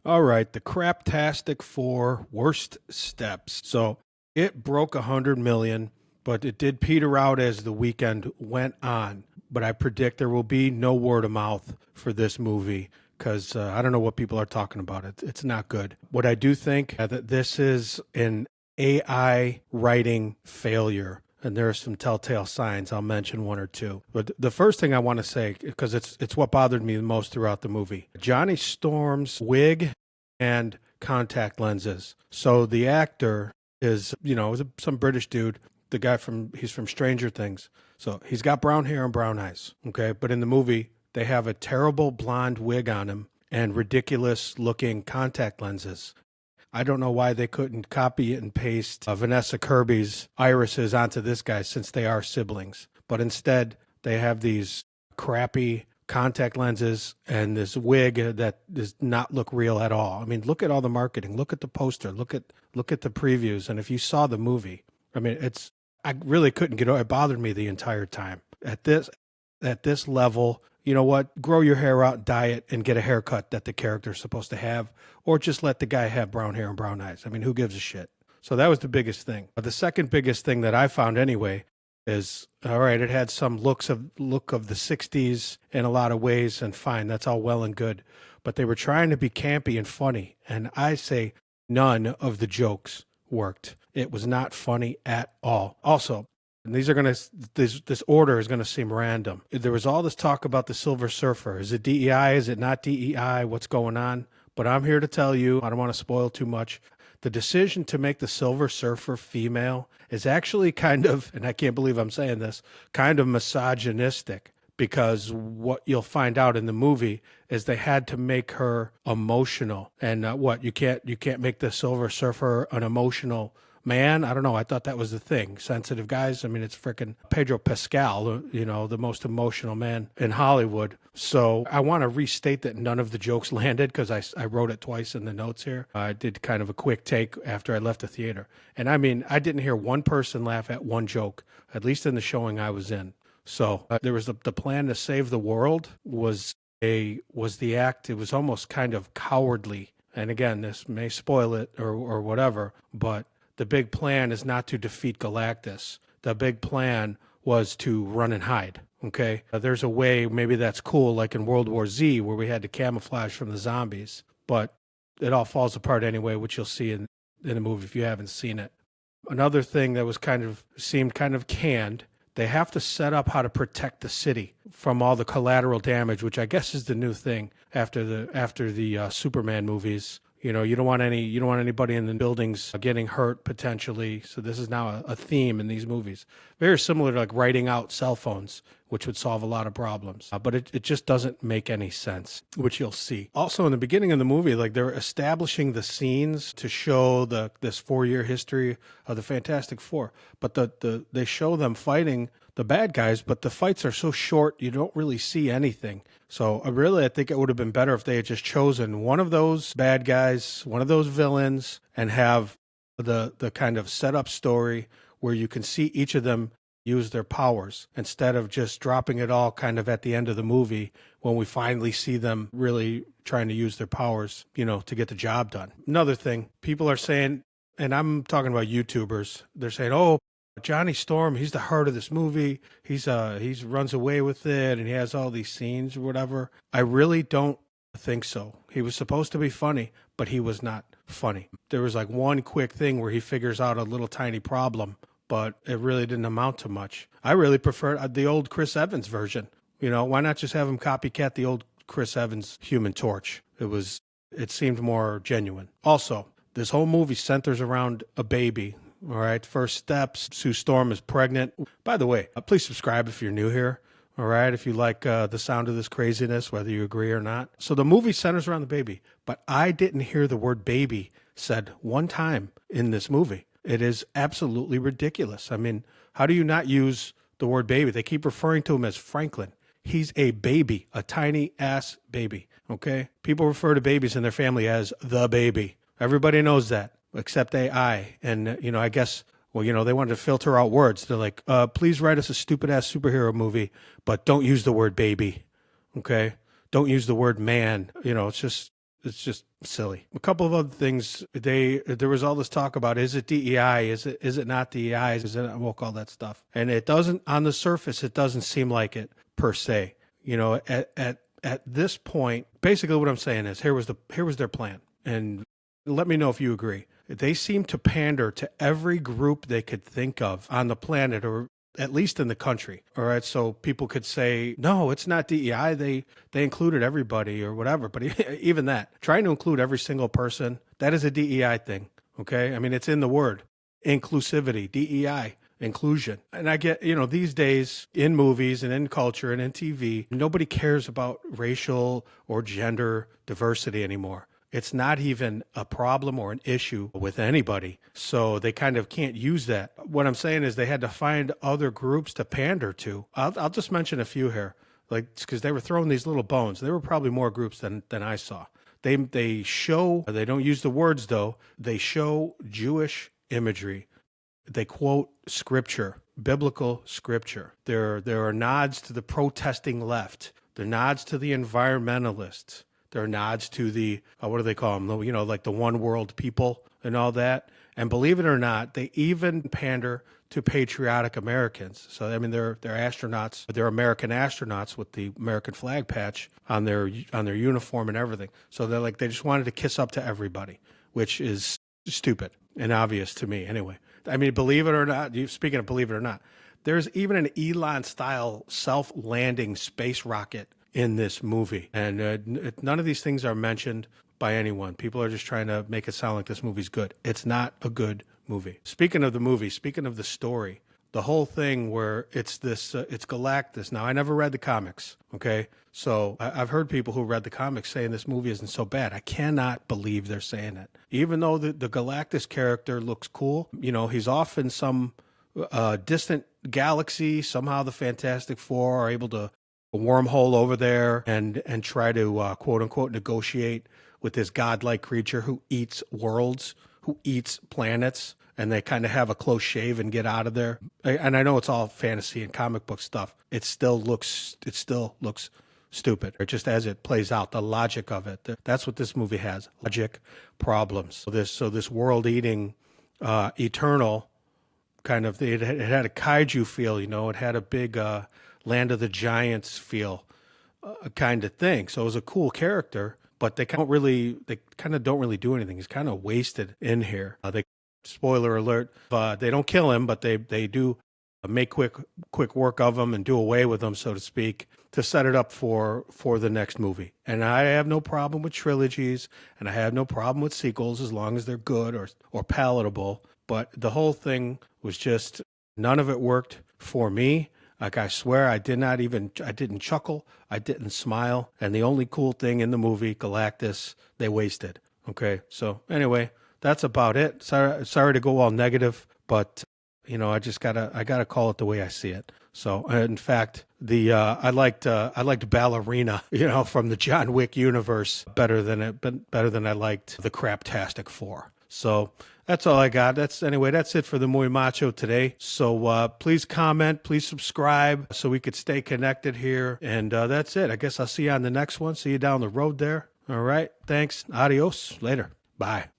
All right, the Craptastic Four worst steps. So it broke 100 million, but it did peter out as the weekend went on. But I predict there will be no word of mouth for this movie because I don't know what people are talking about. It's not good. What I do think that this is an AI writing failure. And there are some telltale signs. I'll mention one or two. But the first thing I want to say, because it's what bothered me the most throughout the movie, Johnny Storm's wig and contact lenses. So the actor is, some British dude. The guy he's from Stranger Things. So he's got brown hair and brown eyes. Okay, but in the movie they have a terrible blonde wig on him and ridiculous looking contact lenses. I don't know why they couldn't copy and paste Vanessa Kirby's irises onto this guy since they are siblings. But instead, they have these crappy contact lenses and this wig that does not look real at all. I mean, look at all the marketing. Look at the poster. Look at the previews. And if you saw the movie, I mean, I really couldn't get over it. It bothered me the entire time. At this level, you know what? Grow your hair out, dye it, and get a haircut that the character's supposed to have, or just let the guy have brown hair and brown eyes. I mean, who gives a shit? So that was the biggest thing. But the second biggest thing that I found anyway is, all right, it had some look of the 60s in a lot of ways, and fine, that's all well and good. But they were trying to be campy and funny, and I say none of the jokes worked. It was not funny at all. Also, and this order is gonna seem random. There was all this talk about the Silver Surfer. Is it DEI? Is it not DEI? What's going on? But I'm here to tell you, I don't want to spoil too much. The decision to make the Silver Surfer female is actually kind of, and I can't believe I'm saying this, kind of misogynistic. Because what you'll find out in the movie is they had to make her emotional, and you can't make the Silver Surfer an emotional man. I don't know. I thought that was the thing. Sensitive guys. I mean, it's freaking Pedro Pascal, the most emotional man in Hollywood. So I want to restate that none of the jokes landed because I wrote it twice in the notes here. I did kind of a quick take after I left the theater. And I mean, I didn't hear one person laugh at one joke, at least in the showing I was in. So there was the plan to save the world was the act. It was almost kind of cowardly. And again, this may spoil it or whatever, but the big plan is not to defeat Galactus. The big plan was to run and hide. Okay. There's a way, maybe that's cool, like in World War Z, where we had to camouflage from the zombies, but it all falls apart anyway, which you'll see in the movie if you haven't seen it. Another thing that seemed kind of canned. They have to set up how to protect the city from all the collateral damage, which I guess is the new thing after the Superman movies. You don't want anybody in the buildings getting hurt potentially. So this is now a theme in these movies. Very similar to like writing out cell phones, which would solve a lot of problems. But it just doesn't make any sense, which you'll see. Also in the beginning of the movie, like they're establishing the scenes to show this 4-year history of the Fantastic Four. But they show them fighting the bad guys, but the fights are so short, you don't really see anything. So I think it would have been better if they had just chosen one of those bad guys, one of those villains, and have the kind of setup story where you can see each of them use their powers instead of just dropping it all kind of at the end of the movie when we finally see them really trying to use their powers, to get the job done. Another thing, people are saying, and I'm talking about YouTubers, they're saying, oh, Johnny Storm, he's the heart of this movie. He's runs away with it and he has all these scenes or whatever. I really don't think so. He was supposed to be funny, but he was not funny. There was like one quick thing where he figures out a little tiny problem, but it really didn't amount to much. I really prefer the old Chris Evans version. Why not just have him copycat the old Chris Evans Human Torch? It seemed more genuine. Also, this whole movie centers around a baby. All right, first steps, Sue Storm is pregnant. By the way, please subscribe if you're new here. All right, if you like the sound of this craziness, whether you agree or not. So the movie centers around the baby, but I didn't hear the word baby said one time in this movie. It is absolutely ridiculous. I mean, how do you not use the word baby? They keep referring to him as Franklin. He's a baby, a tiny ass baby, okay? People refer to babies in their family as the baby. Everybody knows that. Except AI. And, I guess, they wanted to filter out words. They're like, please write us a stupid-ass superhero movie, but don't use the word baby, okay? Don't use the word man. It's just, it's just silly. A couple of other things. There was all this talk about, is it DEI? Is it not DEI? Is it, woke, all that stuff. And it doesn't, on the surface, it doesn't seem like it per se. You know, at this point, basically what I'm saying is here was their plan. And let me know if you agree. They seem to pander to every group they could think of on the planet, or at least in the country. All right. So people could say, no, it's not DEI. They included everybody or whatever. But even that, trying to include every single person, that is a DEI thing. Okay. I mean, it's in the word inclusivity, DEI, inclusion. And I get, these days in movies and in culture and in TV, nobody cares about racial or gender diversity anymore. It's not even a problem or an issue with anybody. So they kind of can't use that. What I'm saying is they had to find other groups to pander to. I'll just mention a few here, like, because they were throwing these little bones. There were probably more groups than I saw. They show, they don't use the words though, they show Jewish imagery. They quote scripture, biblical scripture. There are nods to the protesting left. There are nods to the environmentalists. There are nods to the, what do they call them? Like the one world people and all that. And believe it or not, they even pander to patriotic Americans. So, I mean, they're astronauts. They're American astronauts with the American flag patch on their uniform and everything. So they just wanted to kiss up to everybody, which is stupid and obvious to me anyway. I mean, believe it or not, speaking of believe it or not, there's even an Elon-style self-landing space rocket in this movie. And none of these things are mentioned by anyone. People are just trying to make it sound like this movie's good. It's not a good movie. Speaking of the movie, speaking of the story, the whole thing where it's Galactus. Now, I never read the comics, okay? So I've heard people who read the comics saying this movie isn't so bad. I cannot believe they're saying it. Even though the Galactus character looks cool, he's off in some distant galaxy. Somehow the Fantastic Four are able to a wormhole over there and try to quote unquote negotiate with this godlike creature who eats worlds, who eats planets, and they kind of have a close shave and get out of there. And I know it's all fantasy and comic book stuff. It still looks stupid, or just as it plays out, the logic of it. That's what this movie has: logic problems. So this world-eating, eternal kind of thing. It had a kaiju feel, It had a big Land of the Giants feel, kind of thing. So it was a cool character, but they kind of don't really do anything. He's kind of wasted in here. Spoiler alert, they don't kill him, but they do make quick work of him and do away with him, so to speak, to set it up for the next movie. And I have no problem with trilogies, and I have no problem with sequels as long as they're good or palatable. But the whole thing was just, none of it worked for me. Like, I swear I didn't chuckle, I didn't smile. And the only cool thing in the movie, Galactus, they wasted. Okay, so anyway, that's about it. Sorry to go all negative, but I just gotta call it the way I see it. So in fact, I liked Ballerina, from the John Wick universe better than I liked the Craptastic Four. So that's all I got. That's it for the Muy Macho today. So please comment, please subscribe so we could stay connected here. And that's it. I guess I'll see you on the next one. See you down the road there. All right. Thanks. Adios. Later. Bye.